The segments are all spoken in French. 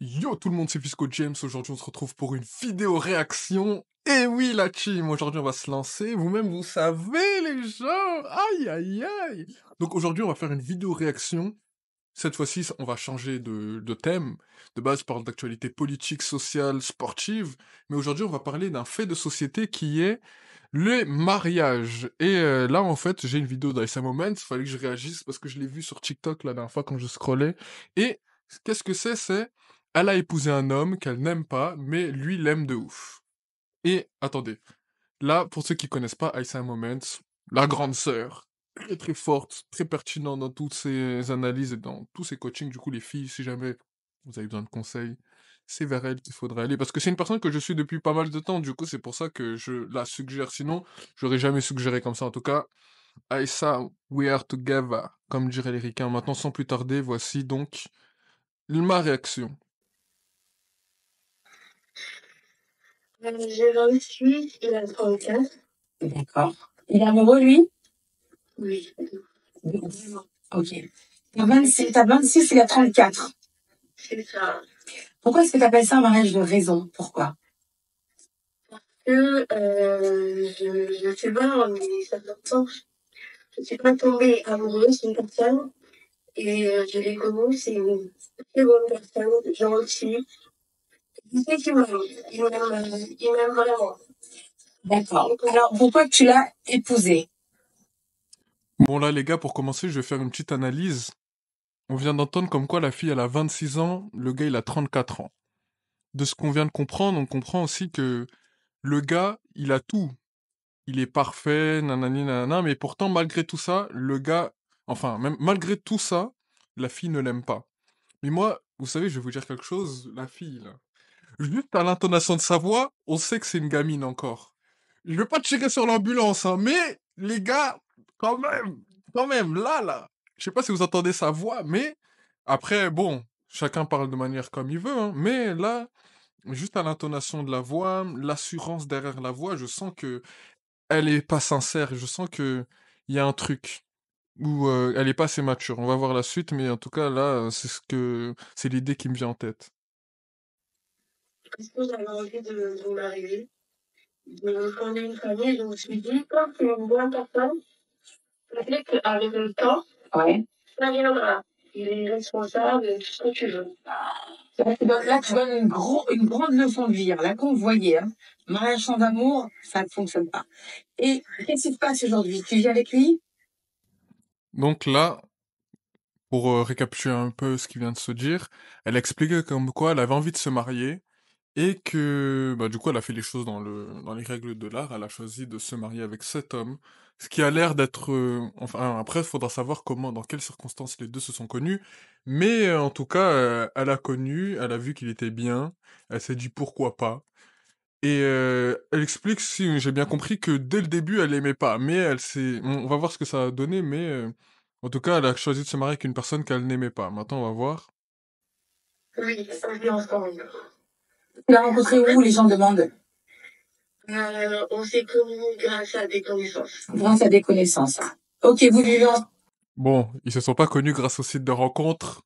Yo tout le monde, c'est Fisco James. Aujourd'hui, on se retrouve pour une vidéo réaction. Et oui, la team, aujourd'hui, on va se lancer. Vous-même, vous savez, les gens. Aïe, aïe, aïe. Donc aujourd'hui, on va faire une vidéo réaction. Cette fois-ci, on va changer de thème. De base, je parle d'actualité politique, sociale, sportive. Mais aujourd'hui, on va parler d'un fait de société qui est le mariage. Et là, en fait, j'ai une vidéo d'Aïssa Moments. Il fallait que je réagisse parce que je l'ai vu sur TikTok la dernière fois quand je scrollais. Et qu'est-ce que c'est? Elle a épousé un homme qu'elle n'aime pas, mais lui l'aime de ouf. Et attendez, là, pour ceux qui connaissent pas Aïssa Moments, la grande sœur, très très forte, très pertinente dans toutes ses analyses et dans tous ses coachings. Du coup, les filles, si jamais vous avez besoin de conseils, c'est vers elle qu'il faudrait aller. Parce que c'est une personne que je suis depuis pas mal de temps. Du coup, c'est pour ça que je la suggère. Sinon, j'aurais jamais suggéré comme ça. En tout cas, Aïssa, we are together, comme dirait les ricains. Maintenant, sans plus tarder, voici donc ma réaction. J'ai 28, il a 34. D'accord. Il est amoureux, lui? Oui. Ok. T'as 26, il a 34. C'est ça. Pourquoi est-ce que t'appelles ça un mariage de raison? Pourquoi? Que, je sais pas, mais ça fait longtemps. Je suis pas tombée amoureuse d'une personne. Et je l'ai connue, c'est une très bonne personne, gentille. Je sais qu'il m'aime. Il m'aime vraiment. D'accord. Alors, pourquoi tu l'as épousé? Bon là les gars, pour commencer, je vais faire une petite analyse. On vient d'entendre comme quoi la fille elle a 26 ans, le gars il a 34 ans. De ce qu'on vient de comprendre, on comprend aussi que le gars, il a tout. Il est parfait, nanani nanana, mais pourtant malgré tout ça, le gars, enfin même malgré tout ça, la fille ne l'aime pas. Mais moi, vous savez, je vais vous dire quelque chose, la fille là. Juste à l'intonation de sa voix, on sait que c'est une gamine encore. Je vais pas checker sur l'ambulance, hein, mais les gars, quand même, là. Je sais pas si vous entendez sa voix, mais après, bon, chacun parle de manière comme il veut, hein, mais là, juste à l'intonation de la voix, l'assurance derrière la voix, je sens que elle est pas sincère, je sens que il y a un truc où elle est pas assez mature. On va voir la suite, mais en tout cas là, c'est l'idée qui me vient en tête. Parce que j'avais envie de me marier, de fonder une famille. Je me suis dit, comme c'est une bonne personne, peut-être qu'avec le temps, Ouais. ça viendra. Il est responsable, tout ce que tu veux. Là, tu donnes une grande leçon de vie. Là, qu'on voyait, hein. Mariage sans amour, ça ne fonctionne pas. Et qu'est-ce qui se passe aujourd'hui? Tu vis avec lui? Donc là, pour récapituler un peu ce qui vient de se dire, elle expliquait comme quoi elle avait envie de se marier et que bah, du coup elle a fait les choses dans les règles de l'art, elle a choisi de se marier avec cet homme, ce qui a l'air d'être... enfin après il faudra savoir comment, dans quelles circonstances les deux se sont connus, mais en tout cas elle a connu, elle a vu qu'il était bien, elle s'est dit pourquoi pas. Et elle explique, si j'ai bien compris, que dès le début, elle aimait pas. Mais elle s'est... On va voir ce que ça a donné, mais en tout cas, elle a choisi de se marier avec une personne qu'elle n'aimait pas. Maintenant, on va voir. Oui, on vit ensemble. Tu l'as rencontré où, les gens demandent? On s'est connus grâce à des connaissances. Grâce à des connaissances. Ok, vous vivez ensemble. Bon, ils se sont pas connus grâce au site de rencontre.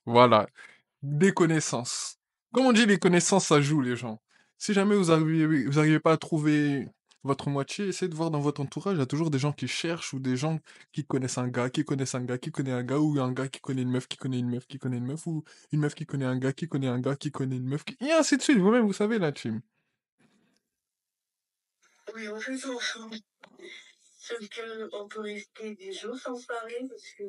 Voilà. Des connaissances. Comme on dit, les connaissances, ça joue, les gens. Si jamais vous arrivez pas à trouver votre moitié, essayez de voir dans votre entourage, il y a toujours des gens qui cherchent ou des gens qui connaissent un gars, qui connaissent un gars, qui connaît un gars, ou un gars qui connaît une meuf, qui connaît une meuf, qui connaît une meuf, ou une meuf qui connaît un gars, qui connaît un gars, qui connaît une meuf, et ainsi de suite. Vous-même, vous savez, la team. Oui, on fait ça ensemble. Sauf qu'on peut rester des jours sans se parler parce que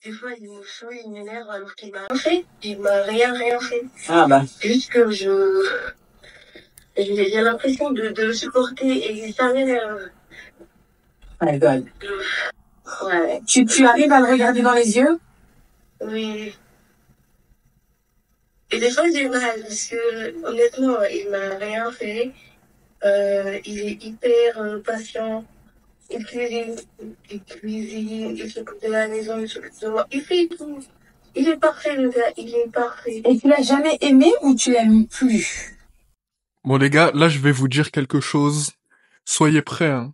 des fois il me saoule, il m'énerve alors qu'il m'a rien fait. Il m'a rien fait. Ah bah. Juste que j'ai l'impression de le supporter et ça m'énerve. My God. Ouais. Tu arrives à le regarder dans les yeux? Oui. Et des fois j'ai mal parce que honnêtement il m'a rien fait. Il est hyper patient. Il s'occupe de la maison, il s'occupe de moi. Il fait tout. Il est parfait, le gars, il est parfait. Et tu l'as jamais aimé ou tu l'aimes plus? Bon, les gars, là, je vais vous dire quelque chose. Soyez prêts, hein.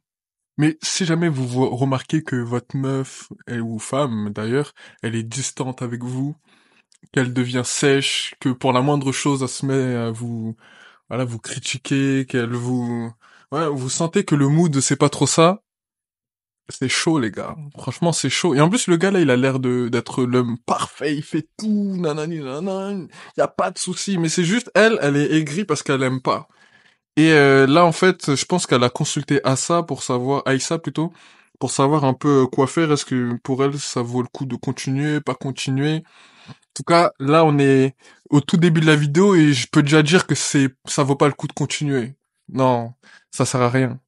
Mais si jamais remarquez que votre meuf, ou femme d'ailleurs, elle est distante avec vous, qu'elle devient sèche, que pour la moindre chose, elle se met à vous, voilà, vous critiquer, qu'elle vous, ouais, vous sentez que le mood c'est pas trop ça. C'est chaud, les gars. Franchement, c'est chaud. Et en plus, le gars, là, il a l'air d'être l'homme parfait. Il fait tout, nanani, nanana. Y a pas de souci. Mais c'est juste, elle est aigrie parce qu'elle aime pas. Et là, en fait, je pense qu'elle a consulté Assa pour savoir, Aïssa plutôt, pour savoir un peu quoi faire. Est-ce que pour elle, ça vaut le coup de continuer, pas continuer? En tout cas, là, on est au tout début de la vidéo et je peux déjà dire que ça vaut pas le coup de continuer. Non, ça sert à rien.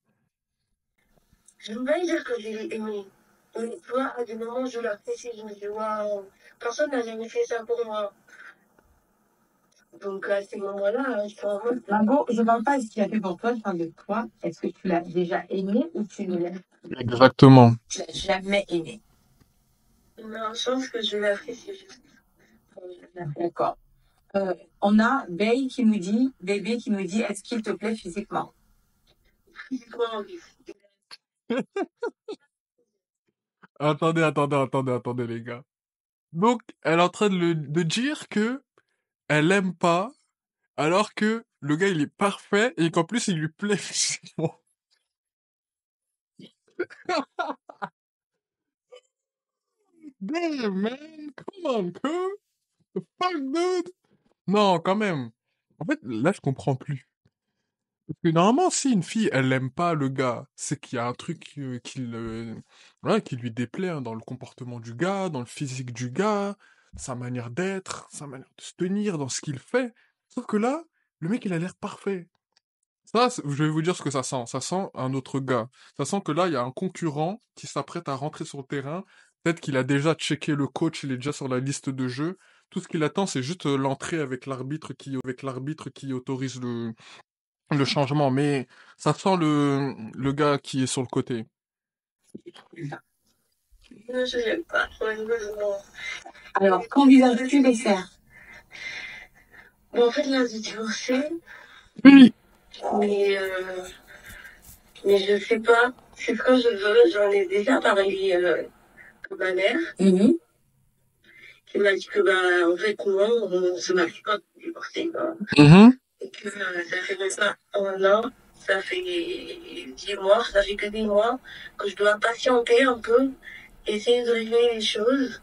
Je veux pas dire que j'ai aimé. Mais tu vois, à des moments, je l'apprécie. Je me dis, waouh, personne n'a jamais fait ça pour moi. Donc, à ces moments-là, je suis en mode. Margot, je parle pas de ce qu'il a fait pour toi, je parle de toi. Est-ce que tu l'as déjà aimé ou tu ne l'as Exactement. tu l'as jamais aimé? Non, je pense que je l'apprécie. D'accord. On a Bébé qui nous dit, est-ce qu'il te plaît physiquement? Physiquement, oui. Attendez, les gars. Donc, elle est en train de dire que elle aime pas, alors que le gars, il est parfait, et qu'en plus, il lui plaît physiquement. Damn, man! Come on, cool! The fuck, dude! Non, quand même. En fait, là, je comprends plus. Parce que normalement, si une fille, elle aime pas le gars, c'est qu'il y a un truc voilà, qui lui déplaît hein, dans le comportement du gars, dans le physique du gars, sa manière d'être, sa manière de se tenir, dans ce qu'il fait. Sauf que là, le mec, il a l'air parfait. Ça, je vais vous dire ce que ça sent. Ça sent un autre gars. Ça sent que là, il y a un concurrent qui s'apprête à rentrer sur le terrain. Peut-être qu'il a déjà checké le coach, il est déjà sur la liste de jeu. Tout ce qu'il attend, c'est juste l'entrée avec l'arbitre qui autorise le changement. Mais ça sent le gars qui est sur le côté. Non, je n'aime pas. Alors, qu'envisages-tu de faire? Bon, en fait, là, j'ai divorcé, Oui. mais je sais pas. C'est ce que je veux. J'en ai déjà parlé à ma mère, qui m'a dit que, bah, en fait, non, on se marie pas pour divorcer, quoi. Et que ça fait même pas un an, ça fait 10 mois, ça fait que 10 mois, que je dois patienter un peu, essayer de régler les choses.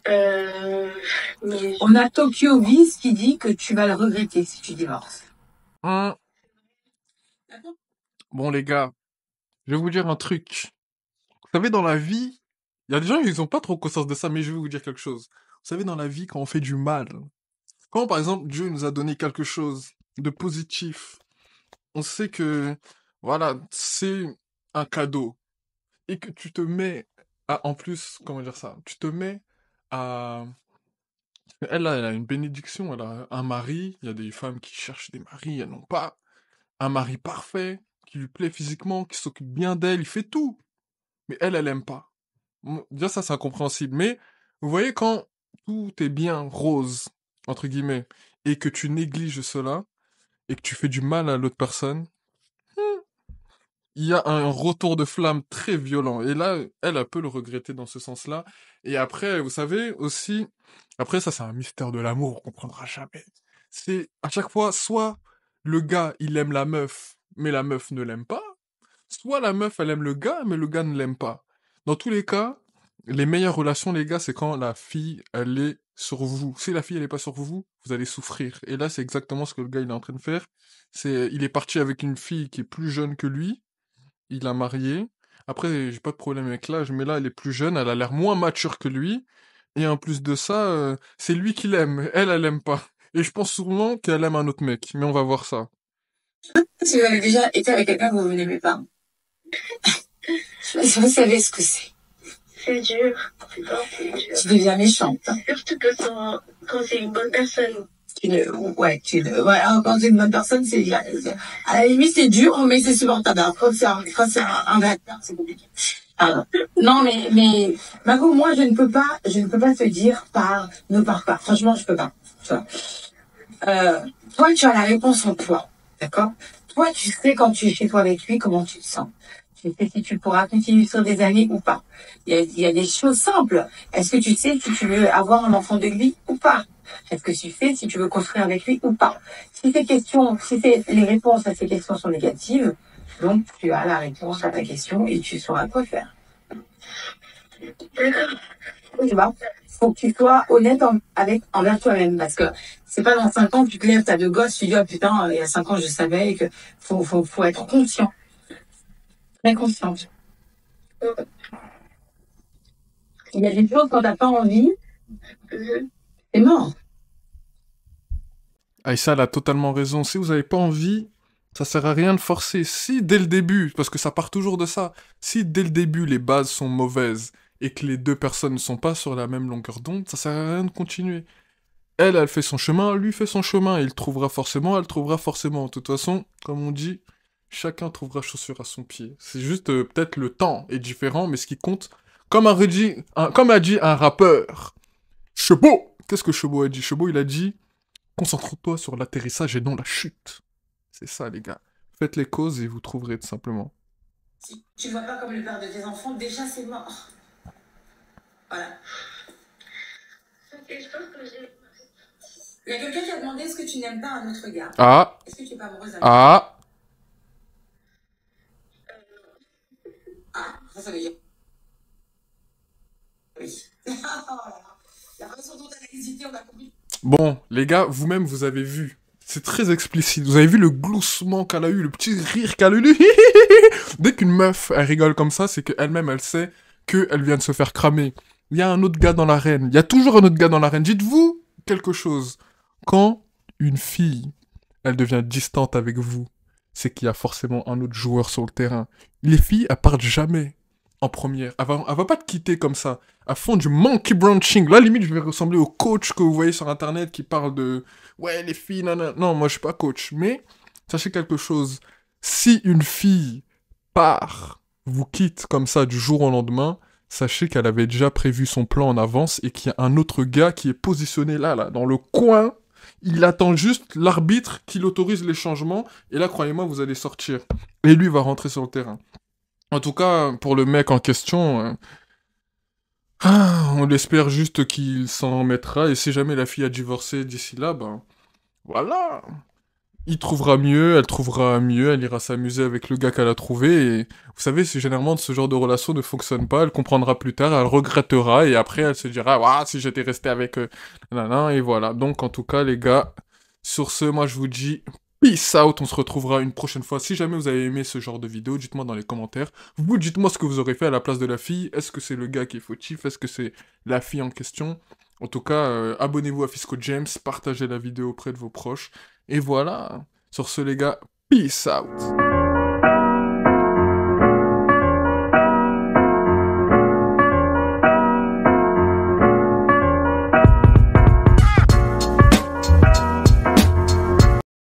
Mais On a Tokyo Vice qui dit que tu vas le regretter si tu divorces. Hum. Bon, les gars, je vais vous dire un truc. Vous savez, dans la vie, il y a des gens, ils ont pas trop conscience de ça, mais je vais vous dire quelque chose. Vous savez, dans la vie, quand on fait du mal, quand, par exemple, Dieu nous a donné quelque chose de positif, on sait que, voilà, c'est un cadeau. Et que tu te mets à, en plus, comment dire ça, tu te mets à, elle, là, elle a une bénédiction, elle a un mari, il y a des femmes qui cherchent des maris, elles n'ont pas un mari parfait, qui lui plaît physiquement, qui s'occupe bien d'elle, il fait tout. Mais elle aime pas. Déjà, ça, c'est incompréhensible. Mais, vous voyez, quand tout est bien rose, entre guillemets, et que tu négliges cela, et que tu fais du mal à l'autre personne, il y a un retour de flamme très violent. Et là, elle peut le regretter dans ce sens-là. Et après, vous savez, aussi, après, ça, c'est un mystère de l'amour, on comprendra jamais. C'est, à chaque fois, soit le gars, il aime la meuf, mais la meuf ne l'aime pas, soit la meuf, elle aime le gars, mais le gars ne l'aime pas. Dans tous les cas, les meilleures relations, les gars, c'est quand la fille, elle est sur vous. Si la fille, elle est pas sur vous, vous allez souffrir. Et là, c'est exactement ce que le gars, il est en train de faire. Il est parti avec une fille qui est plus jeune que lui. Il a marié. Après, j'ai pas de problème avec l'âge, mais là, elle est plus jeune, elle a l'air moins mature que lui. Et en plus de ça, c'est lui qui l'aime. Elle aime pas. Et je pense souvent qu'elle aime un autre mec. Mais on va voir ça. Si vous avez déjà été avec quelqu'un que vous n'aimez pas, vous savez ce que c'est. c'est dur. Putain, c'est dur. Tu deviens méchante. Surtout que quand c'est une bonne personne. Ouais, quand c'est une bonne personne, à la limite, c'est dur, mais c'est supportable. Quand c'est un vrai, c'est compliqué. Alors, non, mais, Margot, moi, je ne peux pas te dire ne pars pas. Franchement, je peux pas. Tu vois. Toi, tu as la réponse en toi. D'accord? Toi, tu sais quand tu es chez toi avec lui, comment tu te sens. Tu sais si tu pourras continuer sur des années ou pas. Il y a des choses simples. Est-ce que tu sais si tu veux avoir un enfant de lui ou pas? Est-ce que tu sais si tu veux construire avec lui ou pas? Si les réponses à ces questions sont négatives, donc tu as la réponse à ta question et tu sauras quoi faire. D'accord. Tu vois? Faut que tu sois honnête envers toi-même, parce que c'est pas dans 5 ans que tu te lèves, t'as 2 gosses, tu dis, oh putain, il y a 5 ans, je savais, et que faut être conscient. Très consciente. Il y a des choses, quand t'as pas envie, c'est mort. Aïssa, elle a totalement raison. Si vous n'avez pas envie, ça sert à rien de forcer. Si dès le début, parce que ça part toujours de ça, si dès le début les bases sont mauvaises et que les deux personnes ne sont pas sur la même longueur d'onde, ça sert à rien de continuer. Elle fait son chemin, lui fait son chemin. Il trouvera forcément, elle trouvera forcément. De toute façon, comme on dit, chacun trouvera chaussure à son pied. C'est juste peut-être le temps est différent, mais ce qui compte, comme a dit un rappeur, Chebo. Qu'est-ce que Chebo a dit? Chebo, il a dit, concentre-toi sur l'atterrissage et non la chute. C'est ça, les gars. Faites les causes et vous trouverez tout simplement. Si tu ne vois pas comme le père de tes enfants, déjà c'est mort. Voilà. Il y a quelqu'un qui a demandé est-ce que tu n'aimes pas un autre gars? Ah. Est-ce que tu n'es pas amoureuse d'un Ah. Ah, ça veut dire. Oui. La façon dont elle a hésité, on a compris. Bon, les gars, vous-même, vous avez vu. C'est très explicite. Vous avez vu le gloussement qu'elle a eu, le petit rire qu'elle a eu. Dès qu'une meuf, elle rigole comme ça, c'est qu'elle-même, elle sait qu'elle vient de se faire cramer. Il y a un autre gars dans l'arène. Il y a toujours un autre gars dans l'arène. Dites-vous quelque chose. Quand une fille, elle devient distante avec vous, c'est qu'il y a forcément un autre joueur sur le terrain. Les filles, elles partent jamais en première. Elle va pas te quitter comme ça. Elles font du monkey branching. Là, limite, je vais ressembler au coach que vous voyez sur Internet qui parle de... Ouais, les filles, nanana. Non, moi, je suis pas coach. Mais, sachez quelque chose. Si une fille part, vous quitte comme ça du jour au lendemain, sachez qu'elle avait déjà prévu son plan en avance et qu'il y a un autre gars qui est positionné là, dans le coin. Il attend juste l'arbitre qui l'autorise les changements. Et là, croyez-moi, vous allez sortir. Et lui va rentrer sur le terrain. En tout cas, pour le mec en question, on espère juste qu'il s'en mettra. Et si jamais la fille a divorcé d'ici là, ben voilà. Il trouvera mieux, elle trouvera mieux, elle ira s'amuser avec le gars qu'elle a trouvé. Et vous savez, c'est généralement ce genre de relation ne fonctionne pas. Elle comprendra plus tard, elle regrettera. Et après, elle se dira, waouh, si j'étais resté avec nanana, et voilà. Donc, en tout cas, les gars, sur ce, moi, je vous dis peace out. On se retrouvera une prochaine fois. Si jamais vous avez aimé ce genre de vidéo, dites-moi dans les commentaires. Vous, dites-moi ce que vous aurez fait à la place de la fille. Est-ce que c'est le gars qui est fautif? Est-ce que c'est la fille en question? En tout cas, abonnez-vous à Fisco James, partagez la vidéo auprès de vos proches. Et voilà. Sur ce, les gars, peace out.